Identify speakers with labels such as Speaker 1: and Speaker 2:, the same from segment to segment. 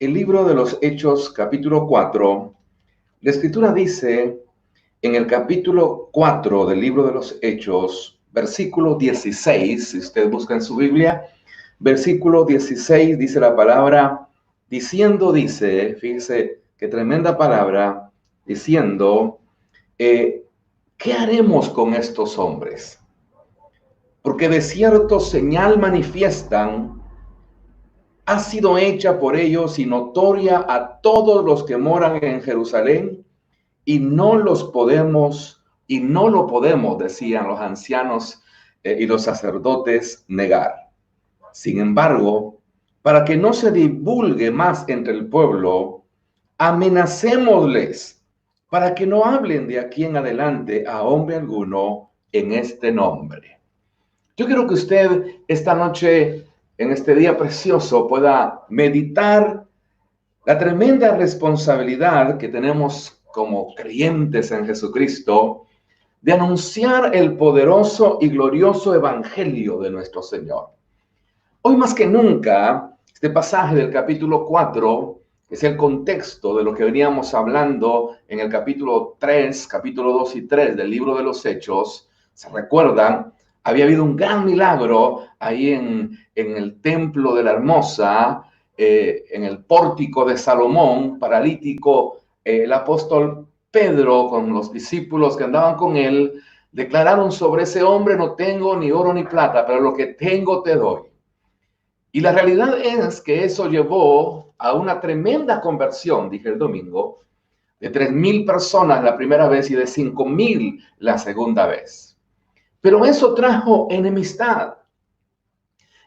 Speaker 1: el libro de los Hechos, capítulo 4, la Escritura dice en el capítulo 4 del libro de los Hechos, versículo 16, si usted busca en su Biblia, versículo 16 dice la palabra, dice, fíjese qué tremenda palabra, diciendo, ¿qué haremos con estos hombres? Porque de cierto señal manifiestan ha sido hecha por ellos y notoria a todos los que moran en Jerusalén, y no lo podemos, decían los ancianos y los sacerdotes, negar. Sin embargo, para que no se divulgue más entre el pueblo, amenacémosles para que no hablen de aquí en adelante a hombre alguno en este nombre. Yo quiero que usted esta noche, en este día precioso, pueda meditar la tremenda responsabilidad que tenemos como creyentes en Jesucristo de anunciar el poderoso y glorioso evangelio de nuestro Señor. Hoy más que nunca, este pasaje del capítulo 4 es el contexto de lo que veníamos hablando en el capítulo 3, capítulo 2 y 3 del libro de los Hechos. ¿Se recuerdan? Había habido un gran milagro ahí en el templo de la Hermosa, en el pórtico de Salomón, paralítico. El apóstol Pedro con los discípulos que andaban con él declararon sobre ese hombre: no tengo ni oro ni plata, pero lo que tengo te doy. Y la realidad es que eso llevó a una tremenda conversión, dije el domingo, de 3,000 personas la primera vez y de 5,000 la segunda vez. Pero eso trajo enemistad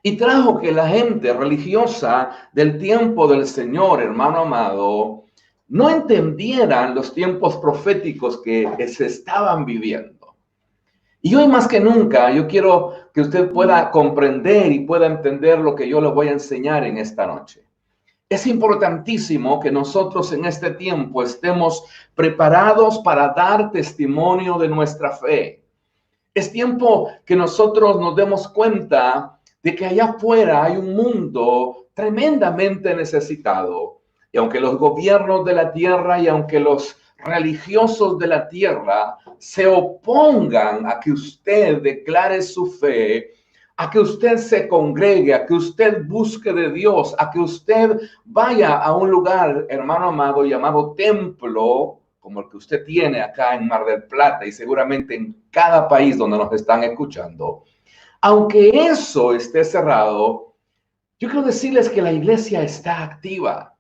Speaker 1: y trajo que la gente religiosa del tiempo del Señor, hermano amado, no entendieran los tiempos proféticos que se estaban viviendo. Y hoy más que nunca, yo quiero que usted pueda comprender y pueda entender lo que yo le voy a enseñar en esta noche. Es importantísimo que nosotros en este tiempo estemos preparados para dar testimonio de nuestra fe. Es tiempo que nosotros nos demos cuenta de que allá afuera hay un mundo tremendamente necesitado. Y aunque los gobiernos de la tierra y aunque los religiosos de la tierra se opongan a que usted declare su fe, a que usted se congregue, a que usted busque de Dios, a que usted vaya a un lugar, hermano amado, llamado templo, como el que usted tiene acá en Mar del Plata y seguramente en cada país donde nos están escuchando. Aunque eso esté cerrado, yo quiero decirles que la iglesia está activa.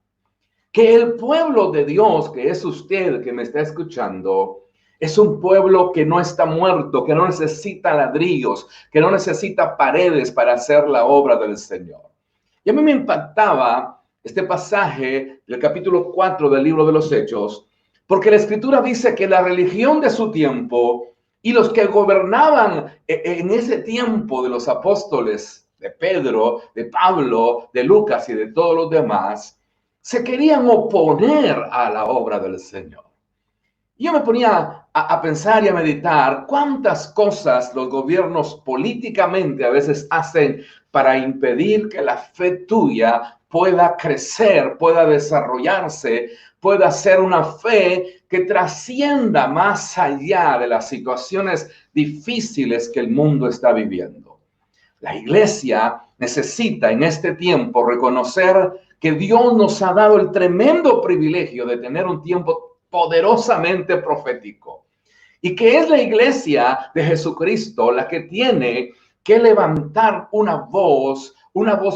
Speaker 1: Que el pueblo de Dios, que es usted que me está escuchando, es un pueblo que no está muerto, que no necesita ladrillos, que no necesita paredes para hacer la obra del Señor. Y a mí me impactaba este pasaje del capítulo 4 del libro de los Hechos, porque la Escritura dice que la religión de su tiempo y los que gobernaban en ese tiempo de los apóstoles, de Pedro, de Pablo, de Lucas y de todos los demás, se querían oponer a la obra del Señor. Y yo me ponía a pensar y a meditar cuántas cosas los gobiernos políticamente a veces hacen para impedir que la fe tuya pueda crecer, pueda desarrollarse, pueda ser una fe que trascienda más allá de las situaciones difíciles que el mundo está viviendo. La iglesia necesita en este tiempo reconocer que Dios nos ha dado el tremendo privilegio de tener un tiempo poderosamente profético y que es la iglesia de Jesucristo la que tiene que levantar una voz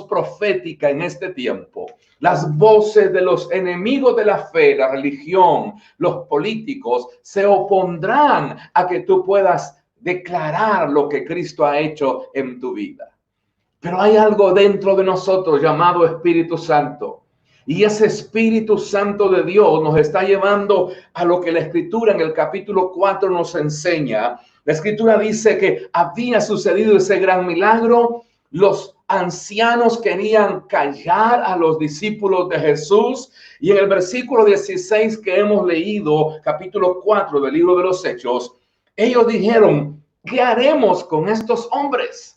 Speaker 1: profética en este tiempo. Las voces de los enemigos de la fe, la religión, los políticos se opondrán a que tú puedas declarar lo que Cristo ha hecho en tu vida. Pero hay algo dentro de nosotros llamado Espíritu Santo. Y ese Espíritu Santo de Dios nos está llevando a lo que la Escritura en el capítulo 4 nos enseña. La Escritura dice que había sucedido ese gran milagro. Los ancianos querían callar a los discípulos de Jesús. Y en el versículo 16 que hemos leído, capítulo 4 del libro de los Hechos, ellos dijeron: ¿qué haremos con estos hombres?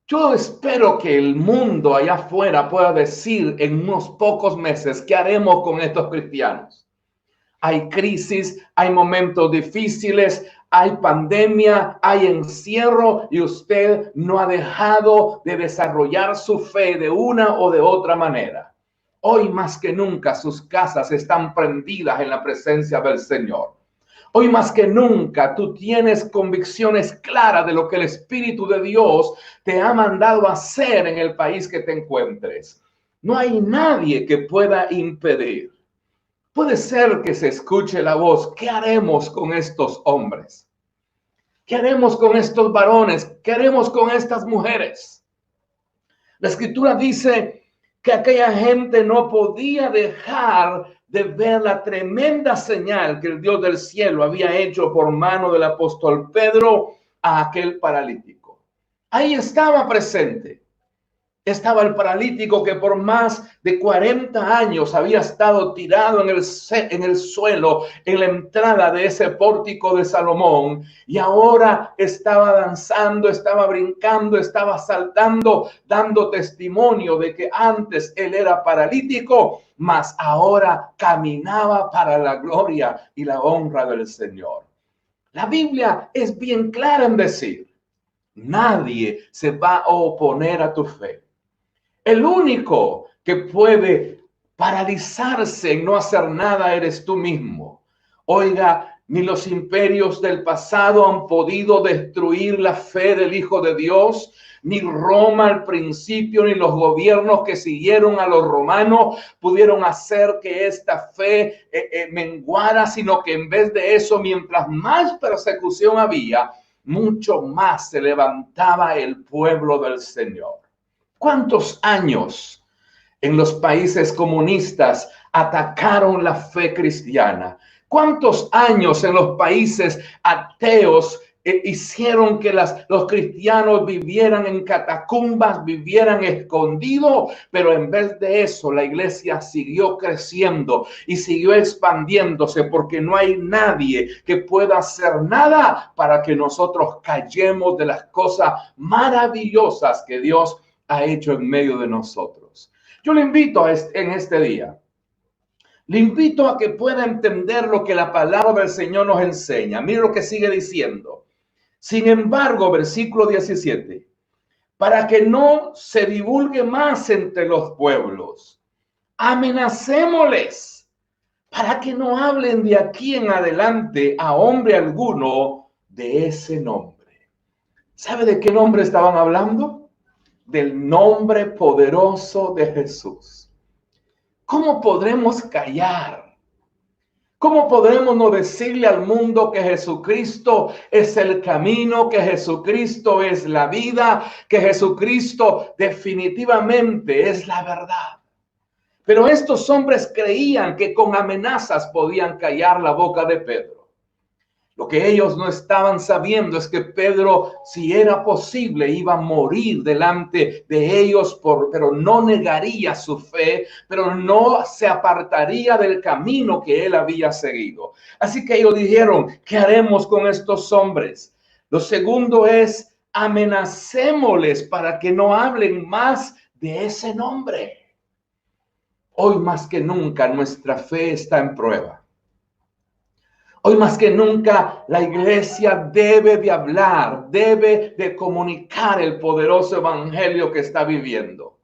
Speaker 1: Yo espero que el mundo allá afuera pueda decir en unos pocos meses qué haremos con estos cristianos. Hay crisis, hay momentos difíciles, hay pandemia, hay encierro y usted no ha dejado de desarrollar su fe de una o de otra manera. Hoy más que nunca sus casas están prendidas en la presencia del Señor. Hoy más que nunca tú tienes convicciones claras de lo que el Espíritu de Dios te ha mandado a hacer en el país que te encuentres. No hay nadie que pueda impedir. Puede ser que se escuche la voz. ¿Qué haremos con estos hombres? ¿Qué haremos con estos varones? ¿Qué haremos con estas mujeres? La Escritura dice que aquella gente no podía dejar de ver la tremenda señal que el Dios del cielo había hecho por mano del apóstol Pedro a aquel paralítico. Ahí estaba presente. Estaba el paralítico que por más de 40 años había estado tirado en el suelo, en la entrada de ese pórtico de Salomón, y ahora estaba danzando, estaba brincando, estaba saltando, dando testimonio de que antes él era paralítico, mas ahora caminaba para la gloria y la honra del Señor. La Biblia es bien clara en decir, nadie se va a oponer a tu fe. El único que puede paralizarse en no hacer nada eres tú mismo. Oiga, ni los imperios del pasado han podido destruir la fe del Hijo de Dios, ni Roma al principio, ni los gobiernos que siguieron a los romanos pudieron hacer que esta fe menguara, sino que en vez de eso, mientras más persecución había, mucho más se levantaba el pueblo del Señor. ¿Cuántos años en los países comunistas atacaron la fe cristiana? ¿Cuántos años en los países ateos hicieron que los cristianos vivieran en catacumbas, vivieran escondidos? Pero en vez de eso, la iglesia siguió creciendo y siguió expandiéndose, porque no hay nadie que pueda hacer nada para que nosotros callemos de las cosas maravillosas que Dios ha hecho en medio de nosotros. Yo le invito en este día, le invito a que pueda entender lo que la palabra del Señor nos enseña. Mira lo que sigue diciendo. Sin embargo, versículo 17, para que no se divulgue más entre los pueblos, amenacémosles para que no hablen de aquí en adelante a hombre alguno de ese nombre. ¿Sabe de qué nombre estaban hablando? Del nombre poderoso de Jesús. ¿Cómo podremos callar? ¿Cómo podremos no decirle al mundo que Jesucristo es el camino, que Jesucristo es la vida, que Jesucristo definitivamente es la verdad? Pero estos hombres creían que con amenazas podían callar la boca de Pedro. Lo que ellos no estaban sabiendo es que Pedro, si era posible, iba a morir delante de ellos, pero no negaría su fe, pero no se apartaría del camino que él había seguido. Así que ellos dijeron, ¿qué haremos con estos hombres? Lo segundo es, amenacémosles para que no hablen más de ese nombre. Hoy más que nunca nuestra fe está en prueba. Hoy más que nunca la iglesia debe de hablar, debe de comunicar el poderoso evangelio que está viviendo.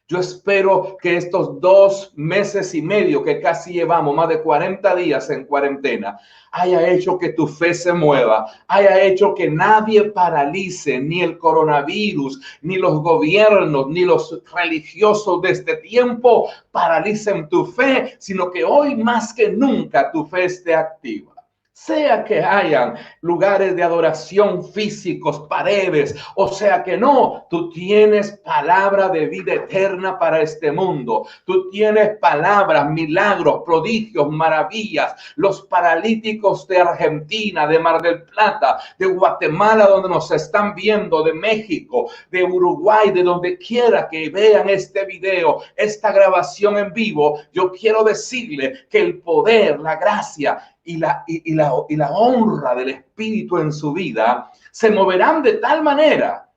Speaker 1: Yo espero que estos 2 meses y medio que casi llevamos, más de 40 días en cuarentena, haya hecho que tu fe se mueva, haya hecho que nadie paralice, ni el coronavirus, ni los gobiernos, ni los religiosos de este tiempo paralicen tu fe, sino que hoy más que nunca tu fe esté activa. Sea que hayan lugares de adoración físicos, paredes, o sea que no, tú tienes palabra de vida eterna para este mundo. Tú tienes palabras, milagros, prodigios, maravillas. Los paralíticos de Argentina, de Mar del Plata, de Guatemala, donde nos están viendo, de México, de Uruguay, de donde quiera que vean este video, esta grabación en vivo, yo quiero decirle que el poder, la gracia y la honra del Espíritu en su vida se moverán de tal manera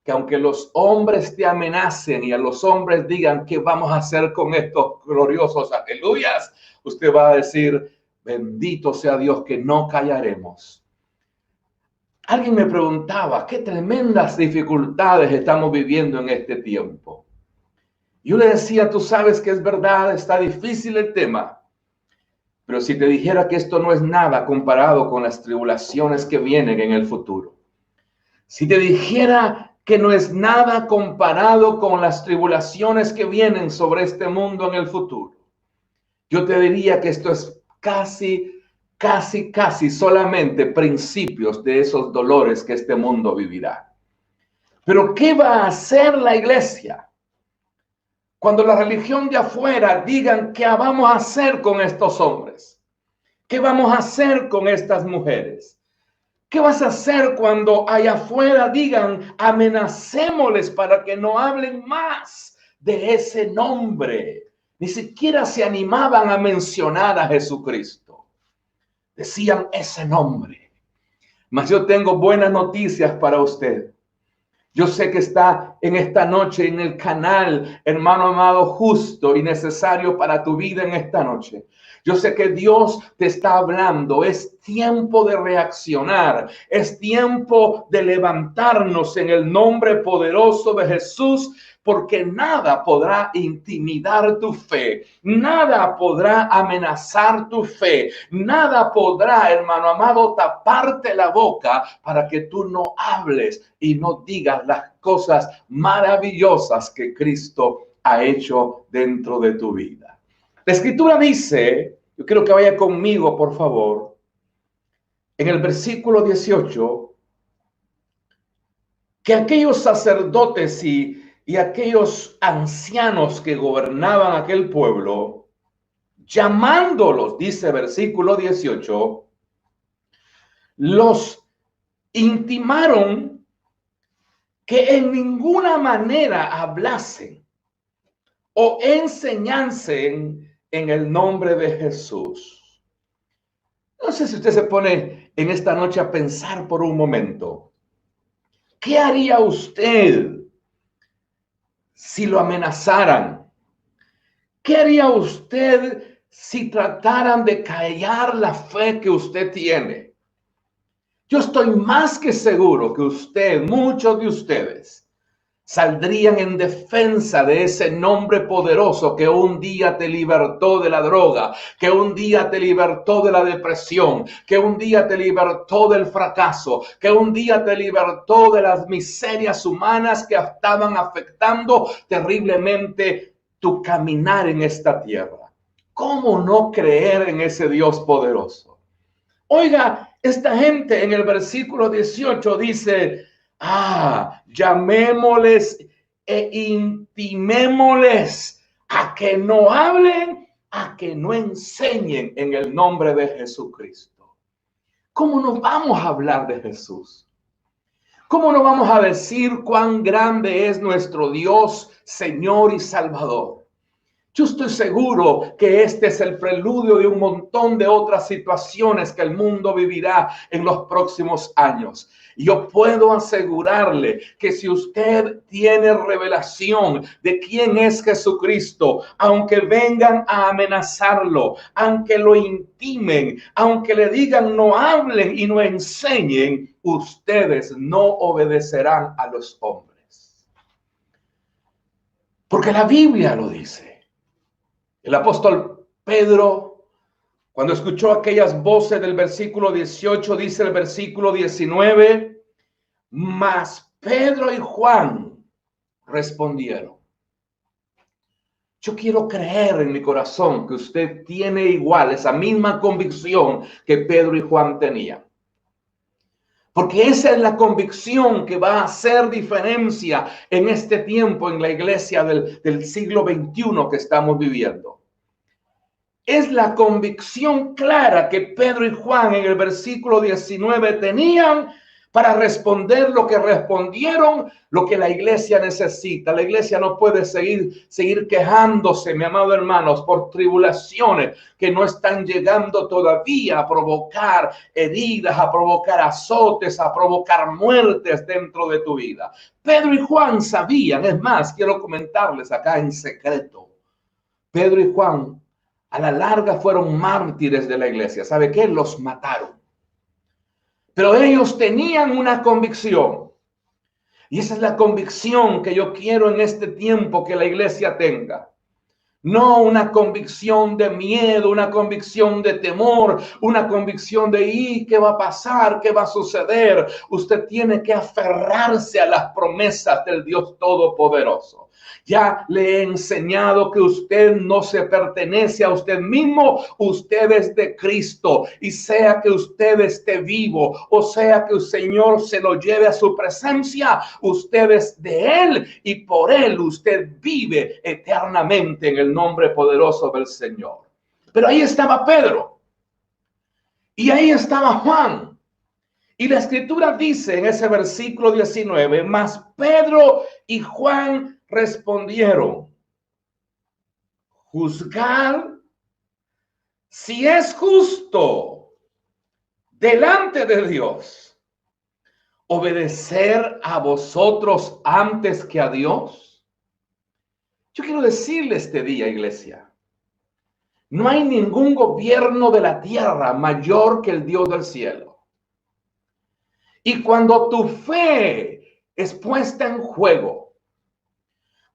Speaker 1: que aunque los hombres te amenacen y a los hombres digan qué vamos a hacer con estos gloriosos aleluyas, usted va a decir, bendito sea Dios que no callaremos. Alguien me preguntaba, qué tremendas dificultades estamos viviendo en este tiempo. Yo le decía, tú sabes que es verdad, está difícil el tema. Pero si te dijera que esto no es nada comparado con las tribulaciones que vienen en el futuro. Si te dijera que no es nada comparado con las tribulaciones que vienen sobre este mundo en el futuro. Yo te diría que esto es casi solamente principios de esos dolores que este mundo vivirá. Pero ¿qué va a hacer la iglesia? Cuando la religión de afuera digan qué vamos a hacer con estos hombres, qué vamos a hacer con estas mujeres, qué vas a hacer cuando allá afuera digan amenacémosles para que no hablen más de ese nombre. Ni siquiera se animaban a mencionar a Jesucristo. Decían ese nombre. Mas yo tengo buenas noticias para usted. Yo sé que está en esta noche en el canal, hermano amado, justo y necesario para tu vida en esta noche. Yo sé que Dios te está hablando. Es tiempo de reaccionar. Es tiempo de levantarnos en el nombre poderoso de Jesús, porque nada podrá intimidar tu fe. Nada podrá amenazar tu fe. Nada podrá, hermano amado, taparte la boca para que tú no hables y no digas las cosas maravillosas que Cristo ha hecho dentro de tu vida. La Escritura dice, yo quiero que vaya conmigo, por favor, en el versículo 18, que aquellos sacerdotes y aquellos ancianos que gobernaban aquel pueblo, llamándolos, dice versículo 18, los intimaron que en ninguna manera hablasen o enseñasen en el nombre de Jesús. No sé si usted se pone en esta noche a pensar por un momento. ¿Qué haría usted si lo amenazaran? ¿Qué haría usted si trataran de callar la fe que usted tiene? Yo estoy más que seguro que usted, muchos de ustedes, saldrían en defensa de ese nombre poderoso que un día te libertó de la droga, que un día te libertó de la depresión, que un día te libertó del fracaso, que un día te libertó de las miserias humanas que estaban afectando terriblemente tu caminar en esta tierra. ¿Cómo no creer en ese Dios poderoso? Oiga, esta gente en el versículo 18 dice, llamémosles e intimémosles a que no hablen, a que no enseñen en el nombre de Jesucristo. ¿Cómo no vamos a hablar de Jesús? ¿Cómo no vamos a decir cuán grande es nuestro Dios, Señor y Salvador? Yo estoy seguro que este es el preludio de un montón de otras situaciones que el mundo vivirá en los próximos años. Y yo puedo asegurarle que si usted tiene revelación de quién es Jesucristo, aunque vengan a amenazarlo, aunque lo intimen, aunque le digan no hablen y no enseñen, ustedes no obedecerán a los hombres. Porque la Biblia lo dice. El apóstol Pedro, cuando escuchó aquellas voces del versículo 18, dice el versículo 19, mas Pedro y Juan respondieron. Yo quiero creer en mi corazón que usted tiene igual esa misma convicción que Pedro y Juan tenían. Porque esa es la convicción que va a hacer diferencia en este tiempo en la iglesia del siglo XXI que estamos viviendo. Es la convicción clara que Pedro y Juan en el versículo 19 tenían para responder lo que respondieron, lo que la iglesia necesita. La iglesia no puede seguir quejándose, mi amado hermanos, por tribulaciones que no están llegando todavía a provocar heridas, a provocar azotes, a provocar muertes dentro de tu vida. Pedro y Juan sabían, es más, quiero comentarles acá en secreto. Pedro y Juan a la larga fueron mártires de la iglesia. ¿Sabe qué? Los mataron. Pero ellos tenían una convicción. Y esa es la convicción que yo quiero en este tiempo que la iglesia tenga. No una convicción de miedo, una convicción de temor, una convicción de ¿qué va a pasar? ¿Qué va a suceder? Usted tiene que aferrarse a las promesas del Dios Todopoderoso. Ya le he enseñado que usted no se pertenece a usted mismo, usted es de Cristo. Y sea que usted esté vivo o sea que el Señor se lo lleve a su presencia, usted es de Él y por Él usted vive eternamente en el nombre poderoso del Señor. Pero ahí estaba Pedro y ahí estaba Juan. Y la escritura dice en ese versículo 19, mas Pedro y Juan respondieron, juzgar si es justo delante de Dios, obedecer a vosotros antes que a Dios. Yo quiero decirle este día, iglesia, no hay ningún gobierno de la tierra mayor que el Dios del cielo. Y cuando tu fe es puesta en juego,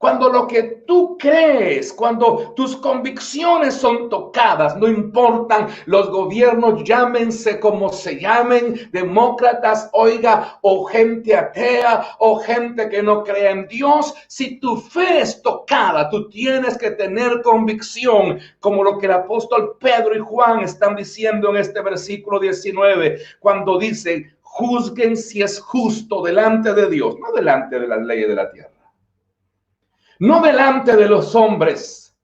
Speaker 1: cuando lo que tú crees, cuando tus convicciones son tocadas, no importan los gobiernos, llámense como se llamen, demócratas, oiga, o gente atea, o gente que no cree en Dios, si tu fe es tocada, tú tienes que tener convicción, como lo que el apóstol Pedro y Juan están diciendo en este versículo 19, cuando dice, juzguen si es justo delante de Dios, no delante de las leyes de la tierra. No delante de los hombres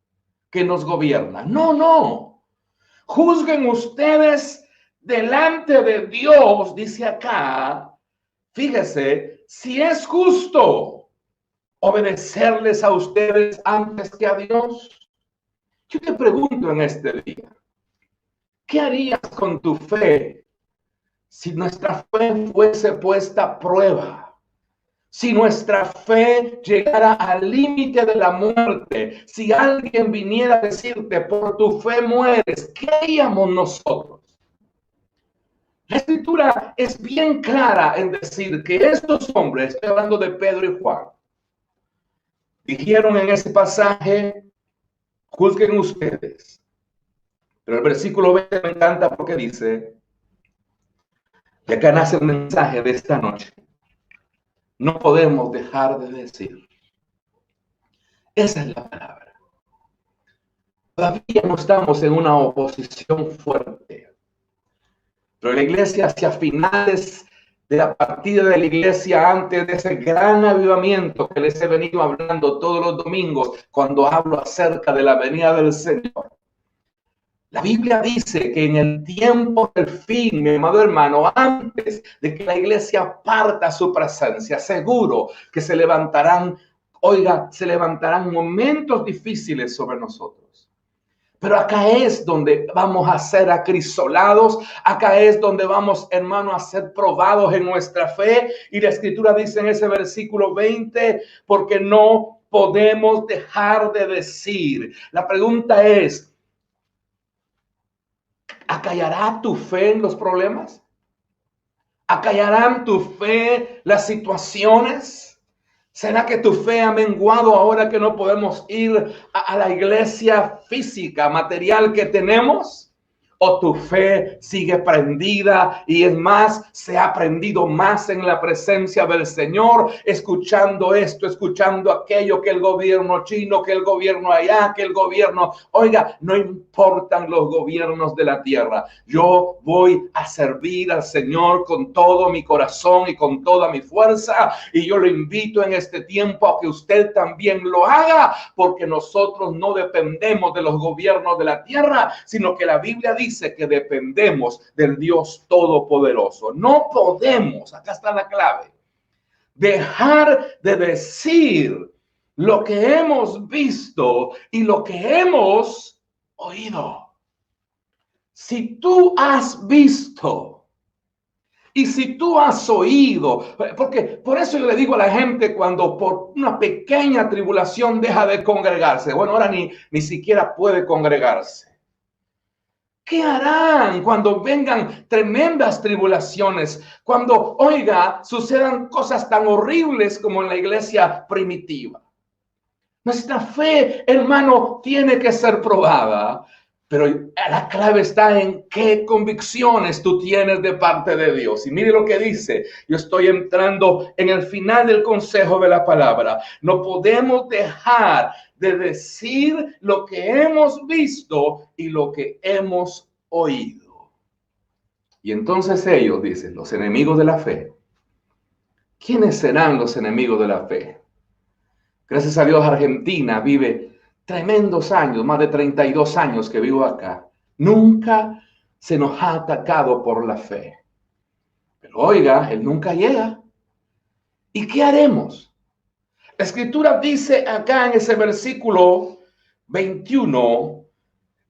Speaker 1: que nos gobiernan. No, no. Juzguen ustedes delante de Dios, dice acá. Fíjese, si es justo obedecerles a ustedes antes que a Dios. Yo te pregunto en este día, ¿qué harías con tu fe si nuestra fe fuese puesta a prueba? Si nuestra fe llegara al límite de la muerte, si alguien viniera a decirte, por tu fe mueres, ¿qué haríamos nosotros? La escritura es bien clara en decir que estos hombres, estoy hablando de Pedro y Juan, dijeron en ese pasaje, juzguen ustedes. Pero el versículo 20 me encanta porque dice, y acá nace el mensaje de esta noche. No podemos dejar de decir. Esa es la palabra. Todavía no estamos en una oposición fuerte. Pero la iglesia hacia finales de la partida de la iglesia, antes de ese gran avivamiento que les he venido hablando todos los domingos, cuando hablo acerca de la venida del Señor. La Biblia dice que en el tiempo del fin, mi amado hermano, antes de que la iglesia parta a su presencia, seguro que se levantarán, oiga, se levantarán momentos difíciles sobre nosotros. Pero acá es donde vamos a ser acrisolados, acá es donde vamos, hermano, a ser probados en nuestra fe. Y la escritura dice en ese versículo 20, porque no podemos dejar de decir. La pregunta es, ¿acallará tu fe en los problemas? ¿Acallarán tu fe las situaciones? ¿Será que tu fe ha menguado ahora que no podemos ir a la iglesia física, material que tenemos? ¿O tu fe sigue prendida y es más, se ha prendido más en la presencia del Señor, escuchando esto, escuchando aquello, que el gobierno chino, que el gobierno allá, que el gobierno, oiga, no importan los gobiernos de la tierra. Yo voy a servir al Señor con todo mi corazón y con toda mi fuerza, y yo lo invito en este tiempo a que usted también lo haga, porque nosotros no dependemos de los gobiernos de la tierra, sino que la Biblia dice dice que dependemos del Dios Todopoderoso. No podemos, acá está la clave, dejar de decir lo que hemos visto y lo que hemos oído. Si tú has visto y si tú has oído, porque por eso yo le digo a la gente cuando por una pequeña tribulación deja de congregarse, bueno, ahora ni siquiera puede congregarse. ¿Qué harán cuando vengan tremendas tribulaciones? Cuando, oiga, sucedan cosas tan horribles como en la iglesia primitiva. Nuestra fe, hermano, tiene que ser probada. Pero la clave está en qué convicciones tú tienes de parte de Dios. Y mire lo que dice. Yo estoy entrando en el final del consejo de la palabra. No podemos dejar de decir lo que hemos visto y lo que hemos oído. Y entonces ellos dicen, los enemigos de la fe. ¿Quiénes serán los enemigos de la fe? Gracias a Dios, Argentina vive tremendos años, más de 32 años que vivo acá. Nunca se nos ha atacado por la fe. Pero oiga, Él nunca llega. ¿Y qué haremos? La Escritura dice acá en ese versículo 21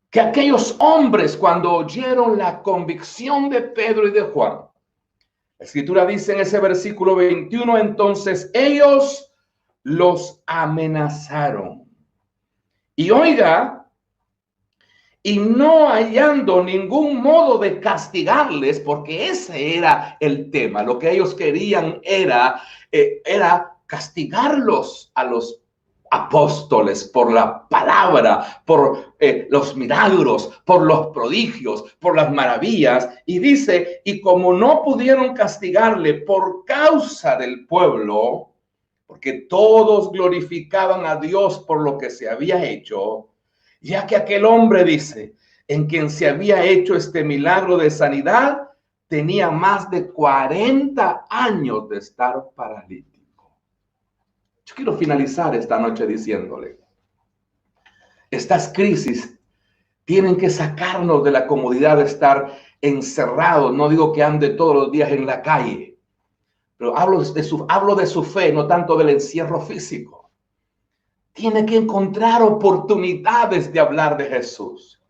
Speaker 1: que aquellos hombres cuando oyeron la convicción de Pedro y de Juan, la Escritura dice en ese versículo 21, entonces ellos los amenazaron. Y oiga, y no hallando ningún modo de castigarles, porque ese era el tema. Lo que ellos querían era castigarlos a los apóstoles por la palabra, por los milagros, por los prodigios, por las maravillas. Y dice, y como no pudieron castigarle por causa del pueblo, porque todos glorificaban a Dios por lo que se había hecho, ya que aquel hombre, dice, en quien se había hecho este milagro de sanidad, tenía más de 40 años de estar paralítico. Yo quiero finalizar esta noche diciéndole, estas crisis tienen que sacarnos de la comodidad de estar encerrados. No digo que ande todos los días en la calle, pero hablo de su fe, no tanto del encierro físico. Tiene que encontrar oportunidades de hablar de Jesús.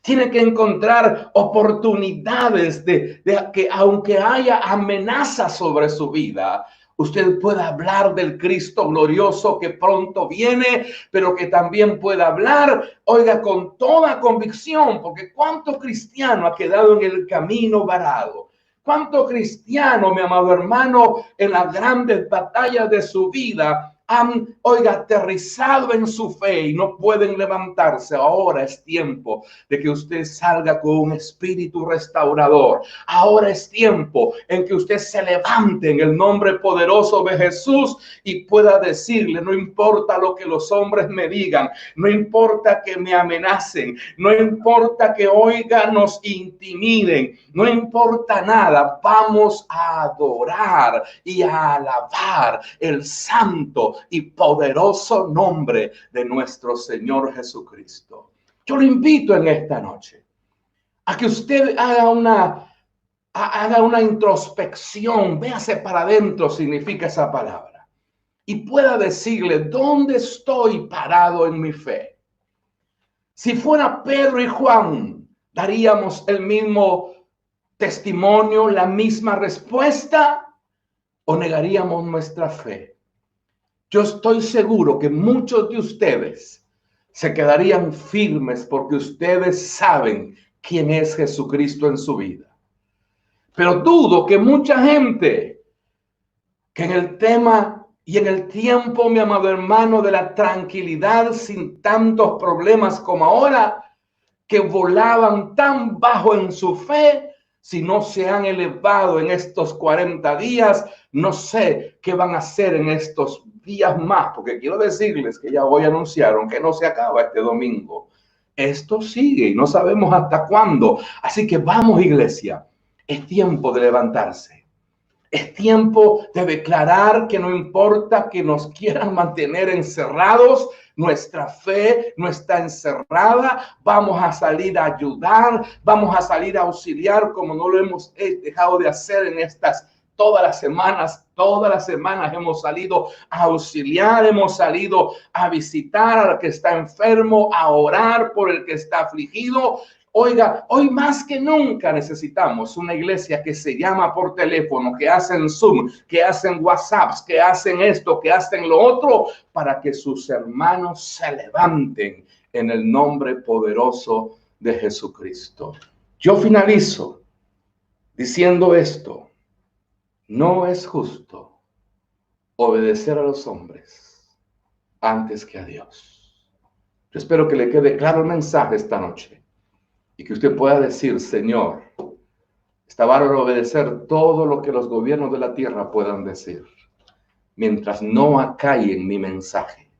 Speaker 1: Tiene que encontrar oportunidades de que aunque haya amenazas sobre su vida, usted pueda hablar del Cristo glorioso que pronto viene, pero que también pueda hablar, oiga, con toda convicción, porque cuánto cristiano ha quedado en el camino varado. ¿Cuánto cristiano, mi amado hermano, en las grandes batallas de su vida han, oiga, aterrizado en su fe y no pueden levantarse? Ahora es tiempo de que usted salga con un espíritu restaurador. Ahora es tiempo en que usted se levante en el nombre poderoso de Jesús y pueda decirle, no importa lo que los hombres me digan, no importa que me amenacen, no importa que, oiga, nos intimiden, no importa nada, vamos a adorar y a alabar el santo y poderoso nombre de nuestro Señor Jesucristo. Yo lo invito en esta noche a que usted haga una introspección, véase para adentro, significa esa palabra, y pueda decirle, ¿dónde estoy parado en mi fe? Si fuera Pedro y Juan, ¿daríamos el mismo testimonio, la misma respuesta, o negaríamos nuestra fe? Yo estoy seguro que muchos de ustedes se quedarían firmes porque ustedes saben quién es Jesucristo en su vida. Pero dudo que mucha gente que en el tema y en el tiempo, mi amado hermano, de la tranquilidad sin tantos problemas como ahora, que volaban tan bajo en su fe, si no se han elevado en estos 40 días, no sé qué van a hacer en estos días más, porque quiero decirles que ya hoy anunciaron que no se acaba este domingo. Esto sigue y no sabemos hasta cuándo. Así que vamos, iglesia, es tiempo de levantarse. Es tiempo de declarar que no importa que nos quieran mantener encerrados, nuestra fe no está encerrada. Vamos a salir a ayudar, vamos a salir a auxiliar como no lo hemos dejado de hacer en estas todas las semanas hemos salido a auxiliar, hemos salido a visitar al que está enfermo, a orar por el que está afligido. Oiga, hoy más que nunca necesitamos una iglesia que se llama por teléfono, que hacen Zoom, que hacen WhatsApps, que hacen esto, que hacen lo otro, para que sus hermanos se levanten en el nombre poderoso de Jesucristo. Yo finalizo diciendo esto. No es justo obedecer a los hombres antes que a Dios. Yo espero que le quede claro el mensaje esta noche y que usted pueda decir, Señor, está bárbaro obedecer todo lo que los gobiernos de la tierra puedan decir, mientras no acallen mi mensaje,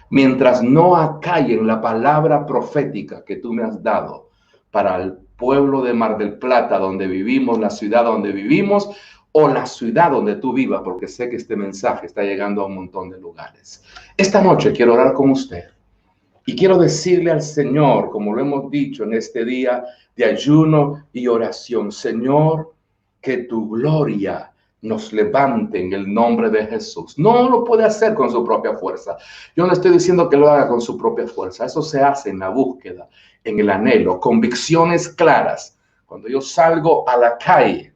Speaker 1: mientras no acallen la palabra profética que tú me has dado para el pueblo de Mar del Plata, donde vivimos, la ciudad donde vivimos, o la ciudad donde tú vivas, porque sé que este mensaje está llegando a un montón de lugares. Esta noche quiero orar con usted y quiero decirle al Señor, como lo hemos dicho en este día de ayuno y oración, Señor, que tu gloria nos levante en el nombre de Jesús. No lo puede hacer con su propia fuerza. Yo no estoy diciendo que lo haga con su propia fuerza. Eso se hace en la búsqueda, en el anhelo, convicciones claras. Cuando yo salgo a la calle,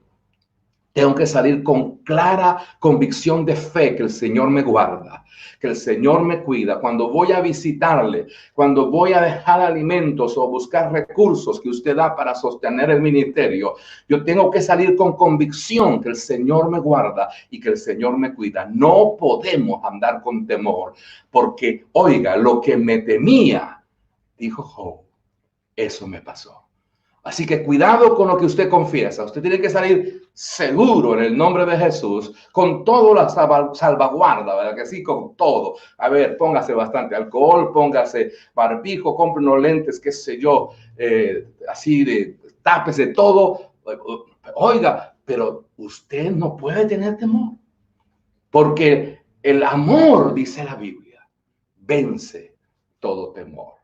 Speaker 1: tengo que salir con clara convicción de fe que el Señor me guarda, que el Señor me cuida. Cuando voy a visitarle, cuando voy a dejar alimentos o buscar recursos que usted da para sostener el ministerio, yo tengo que salir con convicción que el Señor me guarda y que el Señor me cuida. No podemos andar con temor, porque, oiga, lo que me temía, dijo Job, eso me pasó. Así que cuidado con lo que usted confiesa. Usted tiene que salir seguro en el nombre de Jesús, con toda la salvaguarda, ¿verdad? Que sí, con todo. A ver, póngase bastante alcohol, póngase barbijo, compre unos lentes, qué sé yo, así de tápese todo. Oiga, pero usted no puede tener temor, porque el amor, dice la Biblia, vence todo temor.